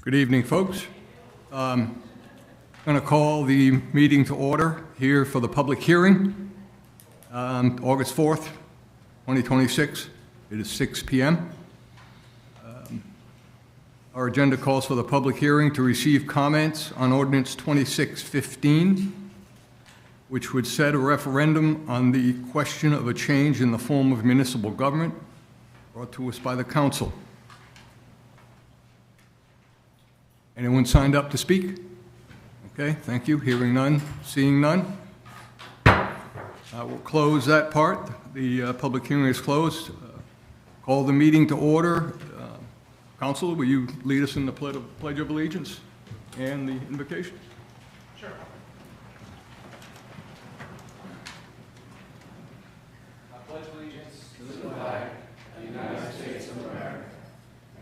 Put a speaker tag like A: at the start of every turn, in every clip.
A: Good evening, folks. I'm going to call the meeting to order here for the public hearing, August 4th, 2026. It is 6 p.m. Our agenda calls for the public hearing to receive comments on Ordinance 2615, which would set a referendum on the question of a change in the form of municipal government brought to us by the council. Anyone signed up to speak? Okay, thank you. Hearing none, seeing none. We'll close that part. The public hearing is closed. Call the meeting to order. Council, will you lead us in the Pledge of Allegiance and the invocation?
B: Sure. I pledge allegiance to the flag of the United States of America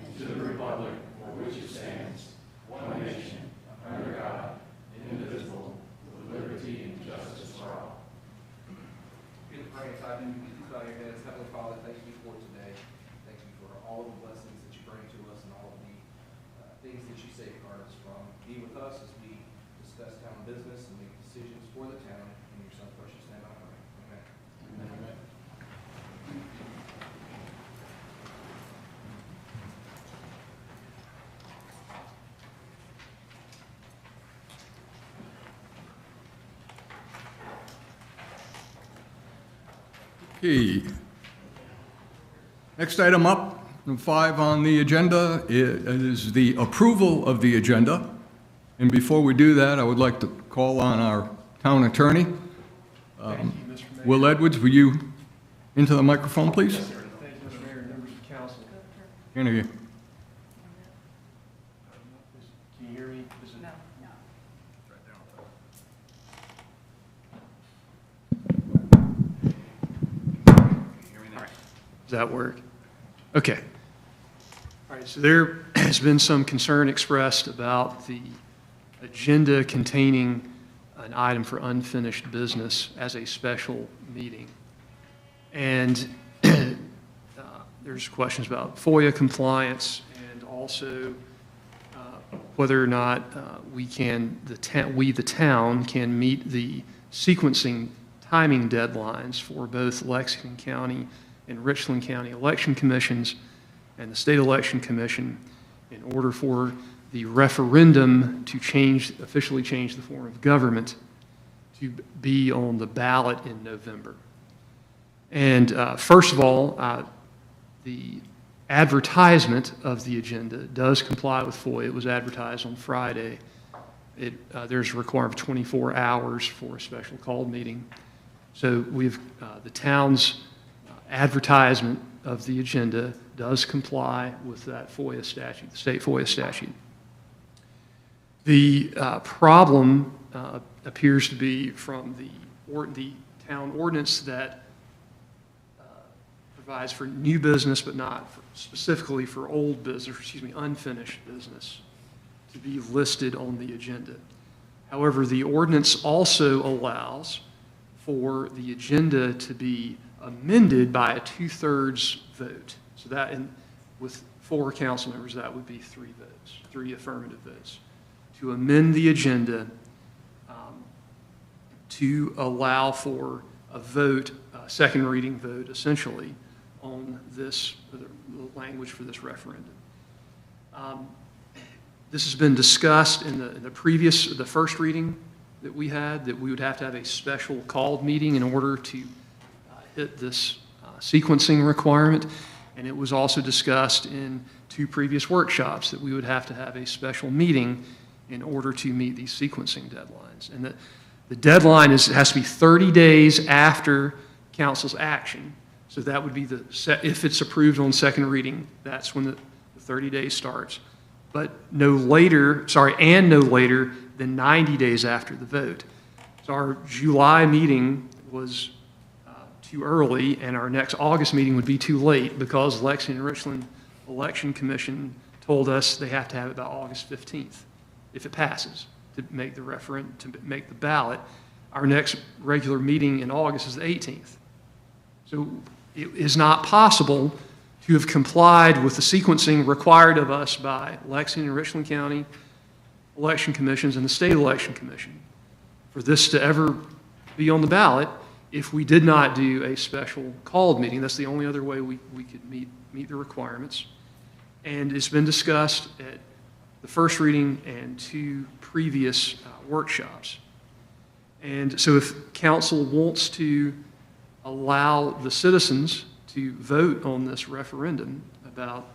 B: and to the republic for which it stands, one nation, under God, indivisible, with liberty and justice for all. Good to pray inside you. You can bow your heads. Heavenly Father, thank you for today. Thank you for all of the blessings that you bring to us and all of the things that you safeguard us from. Be with us as we discuss town business and make decisions for the town. In your son's precious name I pray. Amen. Amen.
A: Okay. Next item up, number 5 on the agenda, is the approval of the agenda. And before we do that, I would like to call on our town attorney. Will Edwards, will you into the microphone, please?
C: Yes, sir. Thank you, Mr. Mayor and members of council.
A: Interview.
C: Can you hear me?
D: No.
C: Does that work? Okay. All right, so there has been some concern expressed about the agenda containing an item for unfinished business as a special meeting. And there's questions about FOIA compliance and also whether or not we, the town, can meet the sequencing timing deadlines for both Lexington County and Richland County election commissions and the state election commission in order for the referendum to officially change the form of government to be on the ballot in November. And first of all, the advertisement of the agenda does comply with FOIA. It was advertised on Friday. There's a requirement of 24 hours for a special called meeting. So the town's advertisement of the agenda does comply with that FOIA statute, the state FOIA statute. The problem appears to be from the town ordinance that provides for new business, but not specifically for old business, unfinished business to be listed on the agenda. However, the ordinance also allows for the agenda to be amended by a 2/3 vote. So that, with 4 council members, that would be 3 votes, 3 affirmative votes, to amend the agenda to allow for a vote, a second reading vote, essentially, on the language for this referendum. This has been discussed in the first reading that we had, that we would have to have a special called meeting in order to hit this sequencing requirement. And it was also discussed in 2 previous workshops that we would have to have a special meeting in order to meet these sequencing deadlines. And the deadline has to be 30 days after council's action. So that would be if it's approved on second reading, that's when the 30 days starts. But no later than 90 days after the vote. So our July meeting was too early, and our next August meeting would be too late because Lexington and Richland Election Commission told us they have to have it by August 15th if it passes to make the referendum, to make the ballot. Our next regular meeting in August is the 18th. So it is not possible to to have complied with the sequencing required of us by Lexington and Richland County election commissions and the state election commission for this to ever be on the ballot if we did not do a special called meeting. That's the only other way we could meet the requirements. And it's been discussed at the first reading and 2 previous workshops. And so if council wants to allow the citizens to vote on this referendum about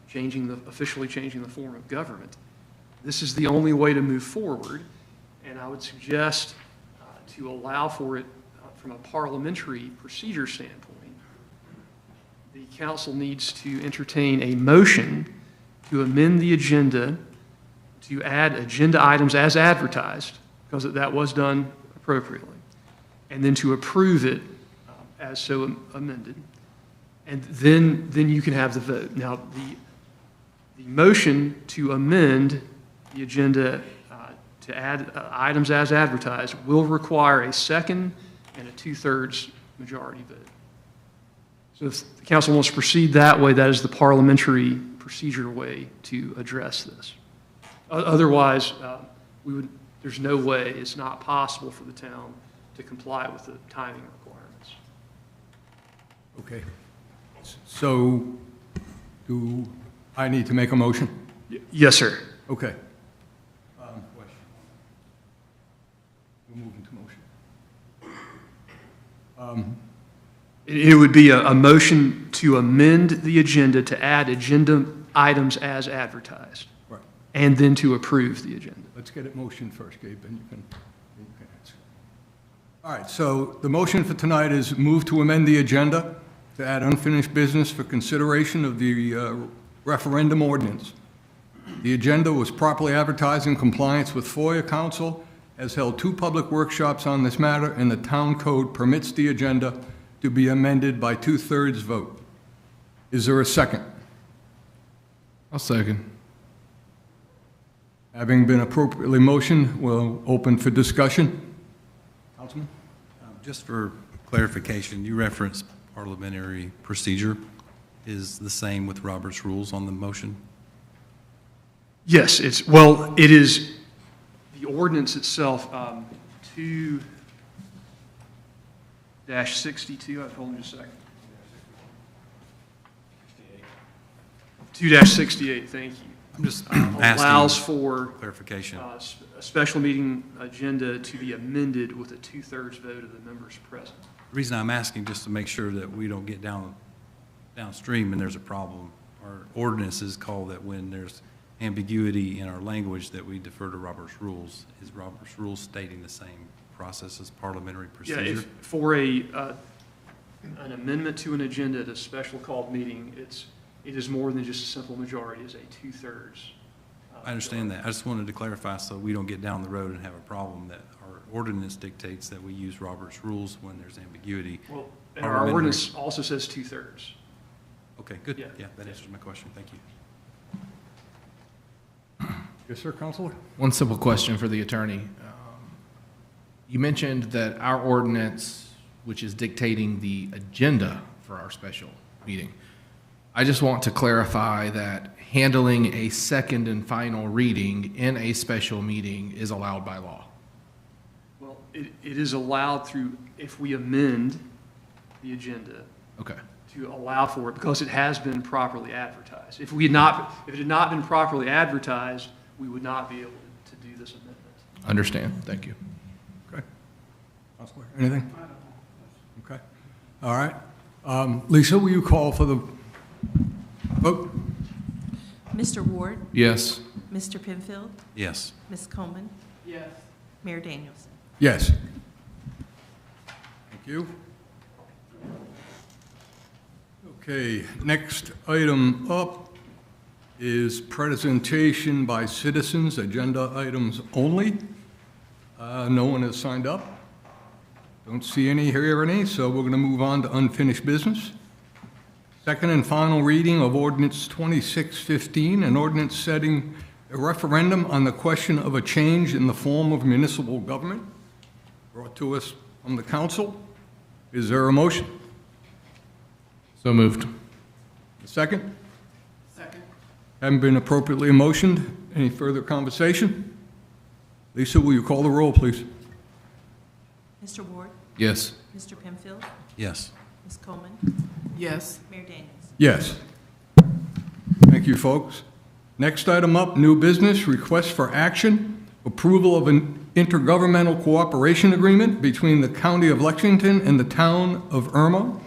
C: officially changing the form of government, this is the only way to move forward. And I would suggest to allow for it from a parliamentary procedure standpoint. The council needs to entertain a motion to amend the agenda to add agenda items as advertised, because that was done appropriately, and then to approve it as so amended. And then you can have the vote. Now, the motion to amend the agenda to add items as advertised will require a second and a 2/3 majority vote. So if the council wants to proceed that way, that is the parliamentary procedure way to address this. Otherwise, there's no way, it's not possible for the town to comply with the timing requirements.
A: Okay. So do I need to make a motion?
C: Yes, sir.
A: Okay. Question. We're moving to motion.
C: It would be a motion to amend the agenda to add agenda items as advertised.
A: Right.
C: And then to approve the agenda.
A: Let's get it motioned first, Gabe, then you can answer. All right, so the motion for tonight is move to amend the agenda to add unfinished business for consideration of the referendum ordinance. The agenda was properly advertised in compliance with FOIA. Council has held 2 public workshops on this matter, and the town code permits the agenda to be amended by 2/3 vote. Is there a second?
D: I'll second.
A: Having been appropriately motioned, we'll open for discussion. Councilman?
E: Just for clarification, you referenced parliamentary procedure is the same with Robert's rules on the motion?
C: Yes, it is the ordinance itself, 2-62, hold on just a second. 2-68, thank you.
E: I'm just
C: Allows
E: asking
C: for
E: clarification.
C: a special meeting agenda to be amended with a 2/3 vote of the members present.
E: The reason I'm asking, just to make sure that we don't get downstream and there's a problem. Our ordinances call that when there's ambiguity in our language that we defer to Robert's rules. Is Robert's rules stating the same process as parliamentary procedure?
C: Yeah, for an amendment to an agenda at a special called meeting, it is more than just a simple majority, it's a 2/3.
E: I understand that. I just wanted to clarify so we don't get down the road and have a problem that our ordinance dictates that we use Robert's rules when there's ambiguity.
C: Well, and our ordinance also says 2/3.
E: Okay, good.
C: Yeah.
E: Yeah, that answers my question. Thank you.
A: Yes, sir, Counselor?
D: One simple question for the attorney. You mentioned that our ordinance, which is dictating the agenda for our special meeting, I just want to clarify that handling a second and final reading in a special meeting is allowed by law.
C: Well, it is allowed through, if we amend the agenda
D: Okay.
C: to allow for it, because it has been properly advertised. If it had not been properly advertised, we would not be able to do this amendment.
D: Understand. Thank you.
A: Okay. Counselor, anything? Okay. All right. Lisa, will you call for the vote?
F: Mr. Ward,
D: Yes.
F: Mr. Penfield,
E: Yes.
F: Ms. Coleman. Yes. Mayor Danielson.
A: Yes. Thank you. Okay, next item up is presentation by citizens, agenda items only. No one has signed up. Don't see any, hear any, so we're going to move on to unfinished business. Second and final reading of ordinance 2615, an ordinance setting a referendum on the question of a change in the form of municipal government, brought to us from the council. Is there a motion?
D: So moved.
A: A second?
B: Second.
A: Haven't been appropriately motioned. Any further conversation? Lisa, will you call the roll, please?
F: Mr. Ward?
D: Yes.
F: Mr. Penfield?
E: Yes.
F: Ms. Coleman?
B: Yes.
F: Mayor Daniels?
A: Yes. Thank you, folks. Next item up, new business, request for action, approval of an intergovernmental cooperation agreement between the County of Lexington and the Town of Irmo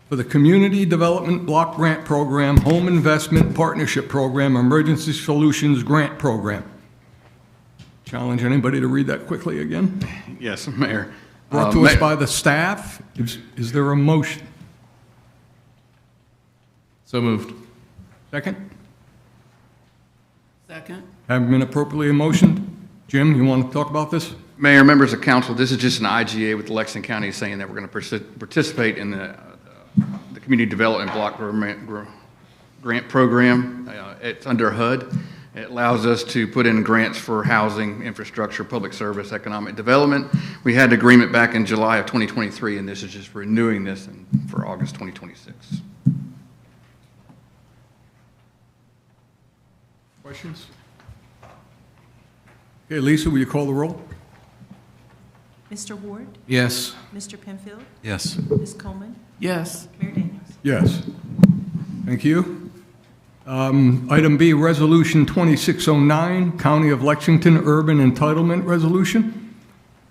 A: for the Community Development Block Grant Program, Home Investment Partnership Program, Emergency Solutions Grant Program. Challenge anybody to read that quickly again.
G: Yes, Mayor.
A: Brought to us by the staff. Is there a motion?
D: So moved.
A: Second?
B: Second.
A: Haven't been appropriately motioned. Jim, you want to talk about this?
G: Mayor, members of council, this is just an IGA with Lexington County saying that we're going to participate in the Community Development Block Grant Program. It's under HUD. It allows us to put in grants for housing, infrastructure, public service, economic development. We had an agreement back in July of 2023, and this is just renewing this for August 2026.
A: Questions? Okay, Lisa, will you call the roll?
F: Mr. Ward?
D: Yes.
F: Mr. Penfield?
E: Yes.
F: Ms. Coleman?
B: Yes.
F: Mayor Daniels?
A: Yes. Thank you. Item B, Resolution 2609, County of Lexington Urban Entitlement Resolution.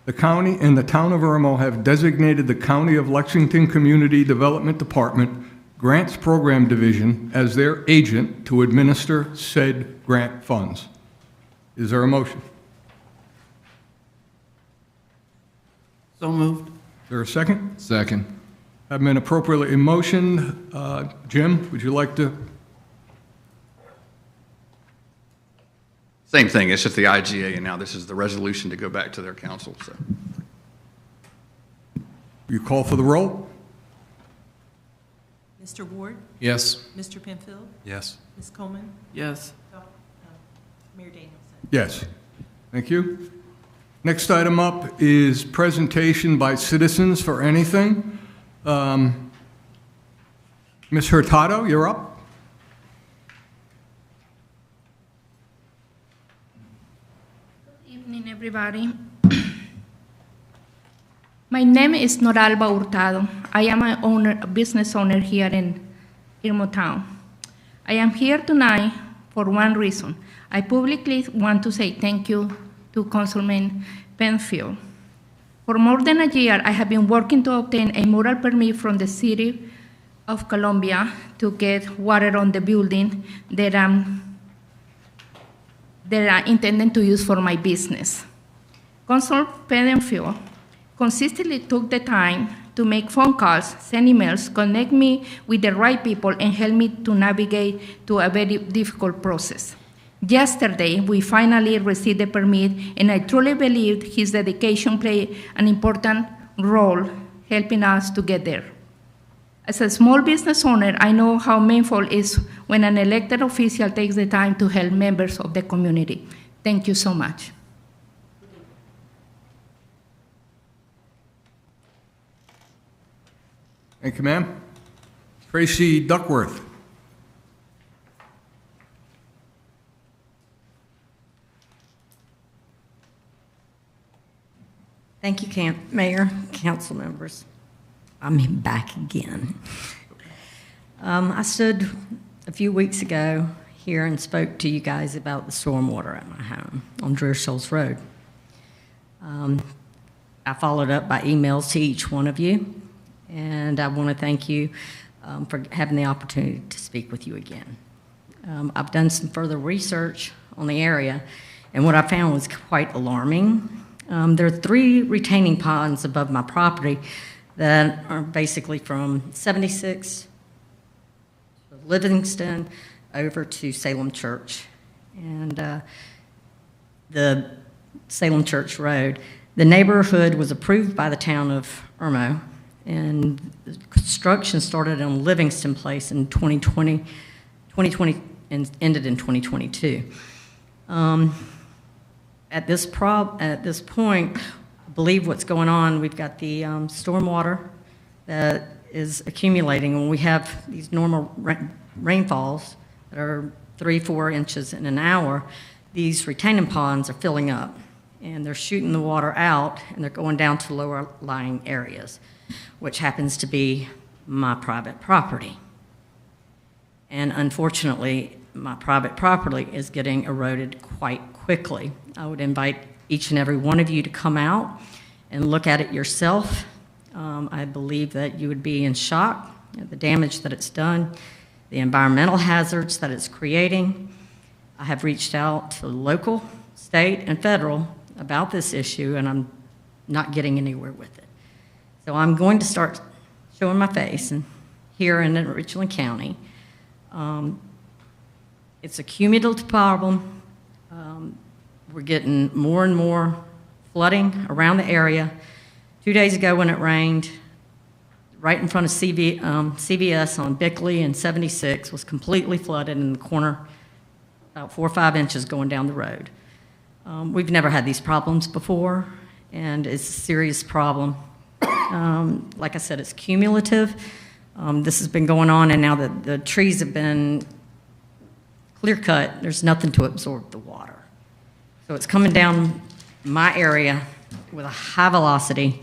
A: The county and the Town of Irmo have designated the County of Lexington Community Development Department Grants Program Division as their agent to administer said grant funds. Is there a motion?
B: So moved.
A: Is there a second?
D: Second.
A: Have been appropriately motioned. Jim, would you like to?
G: Same thing, it's just the IGA, and now this is the resolution to go back to their council, so.
A: Will you call for the roll?
F: Mr. Ward?
D: Yes.
F: Mr. Penfield?
E: Yes.
F: Ms. Coleman?
B: Yes.
F: Mayor Daniels?
A: Yes. Thank you. Next item up is presentation by citizens for anything. Ms. Hurtado, you're up.
H: Good evening, everybody. My name is Noralba Hurtado. I am a business owner here in Irmo Town. I am here tonight for one reason. I publicly want to say thank you to Councilman Penfield. For more than a year, I have been working to obtain a mural permit from the City of Columbia to get water on the building that I intended to use for my business. Councilman Penfield consistently took the time to make phone calls, send emails, connect me with the right people, and help me to navigate through a very difficult process. Yesterday, we finally received the permit, and I truly believe his dedication played an important role helping us to get there. As a small business owner, I know how meaningful it is when an elected official takes the time to help members of the community. Thank you so much.
A: Thank you, ma'am. Tracy Duckworth.
I: Thank you, Mayor, council members. I'm back again. I stood a few weeks ago here and spoke to you guys about the stormwater at my home on Dreher Shoals Road. I followed up by emails to each one of you, and I want to thank you for having the opportunity to speak with you again. I've done some further research on the area, and what I found was quite alarming. There are 3 retaining ponds above my property that are basically from 76 Livingston over to Salem Church. And the Salem Church Road, the neighborhood was approved by the town of Irmo, and the construction started on Livingston Place in 2020 and ended in 2022. At this point, I believe what's going on, we've got the stormwater that is accumulating, and we have these normal rainfalls that are 3-4 inches in an hour, these retaining ponds are filling up, and they're shooting the water out, and they're going down to lower lying areas, which happens to be my private property. And unfortunately, my private property is getting eroded quite quickly. I would invite each and every one of you to come out and look at it yourself. I believe that you would be in shock at the damage that it's done, the environmental hazards that it's creating. I have reached out to local, state, and federal about this issue, and I'm not getting anywhere with it. So I'm going to start showing my face and here in Richland County. It's a cumulative problem. We're getting more and more flooding around the area. 2 days ago when it rained, right in front of CVS on Bickley and 76 was completely flooded in the corner, about 4 or 5 inches going down the road. We've never had these problems before, and it's a serious problem. Like I said, it's cumulative. This has been going on, and now that the trees have been clear cut, there's nothing to absorb the water. So it's coming down my area with a high velocity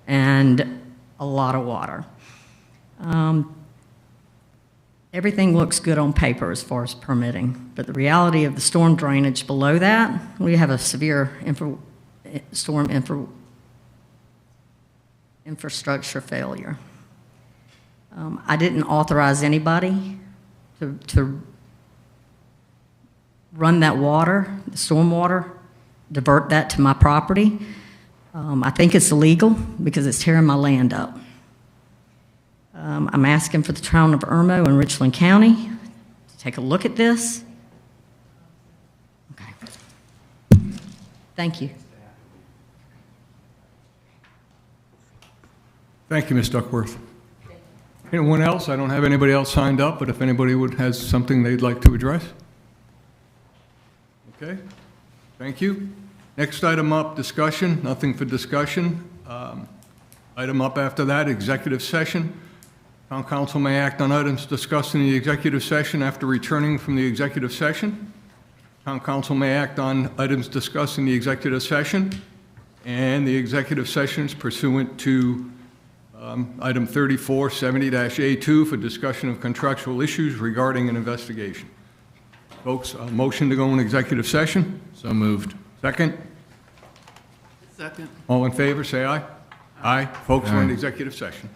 I: and a lot of water. Everything looks good on paper as far as permitting, but the reality of the storm drainage below that, we have a severe infrastructure failure. I didn't authorize anybody to run that water, the storm water, divert that to my property. I think it's illegal because it's tearing my land up. I'm asking for the town of Irmo and Richland County to take a look at this. Okay. Thank you.
A: Thank you, Ms. Duckworth. Anyone else? I don't have anybody else signed up, but if anybody has something they'd like to address? Okay, thank you. Next item up, discussion. Nothing for discussion. Item up after that, executive session. Town council may act on items discussed in the executive session after returning from the executive session. Town council may act on items discussed in the executive session, and the executive sessions pursuant to item 3470-A2 for discussion of contractual issues regarding an investigation. Folks, a motion to go in executive session?
D: So moved.
A: Second?
B: Second.
A: All in favor, say aye. Aye. Folks, we're in
D: Aye.
A: executive session.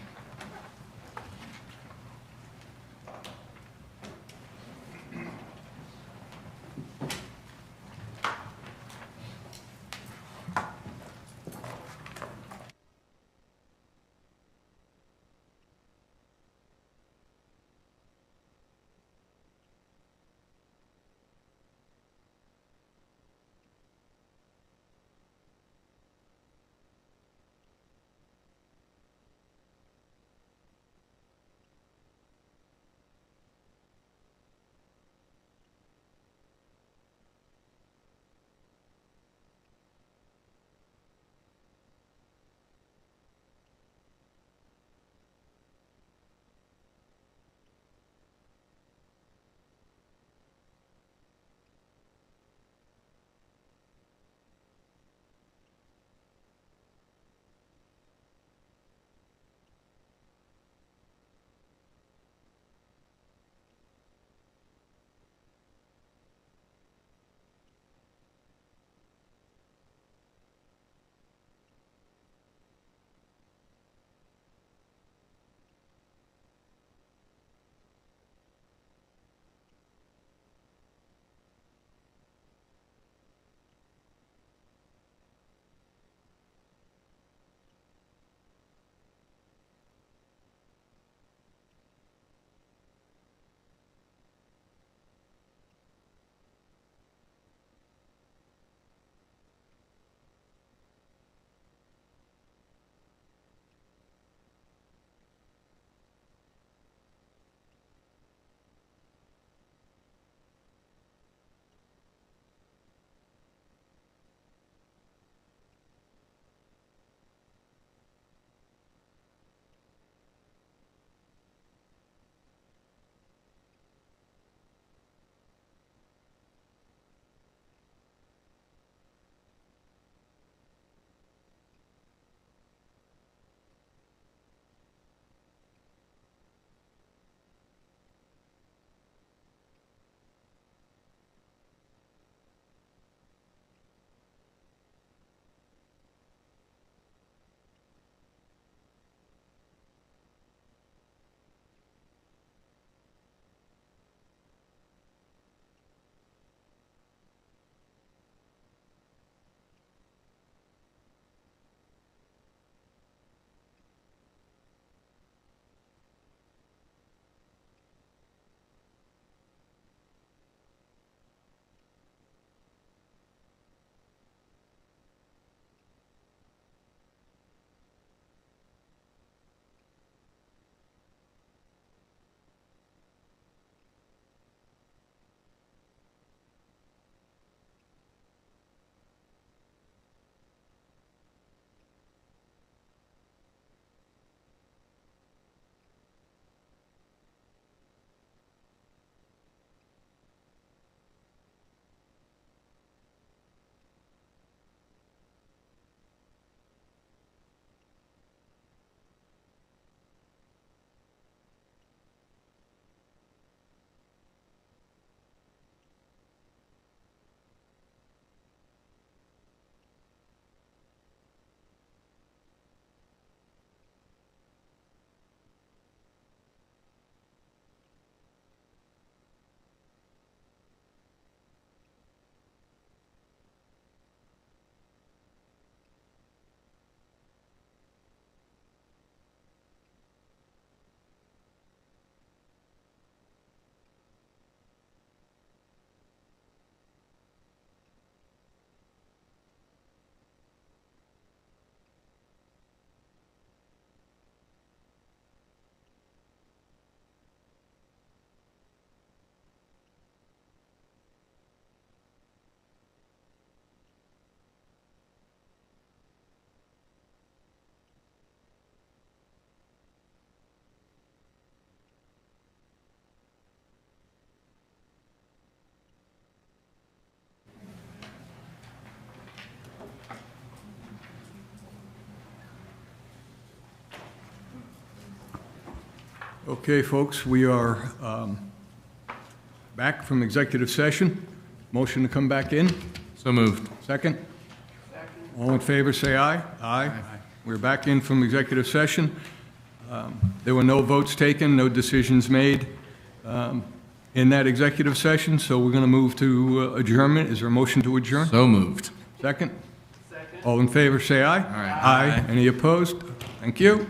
A: Okay, folks, we are back from executive session. Motion to come back in.
D: So moved.
A: Second? All in favor, say aye. Aye. We're back in from executive session. There were no votes taken, no decisions made in that executive session, so we're going to move to adjournment. Is there a motion to adjourn?
D: So moved.
A: Second? All in favor, say aye.
D: Aye.
A: Aye. Any opposed? Thank you.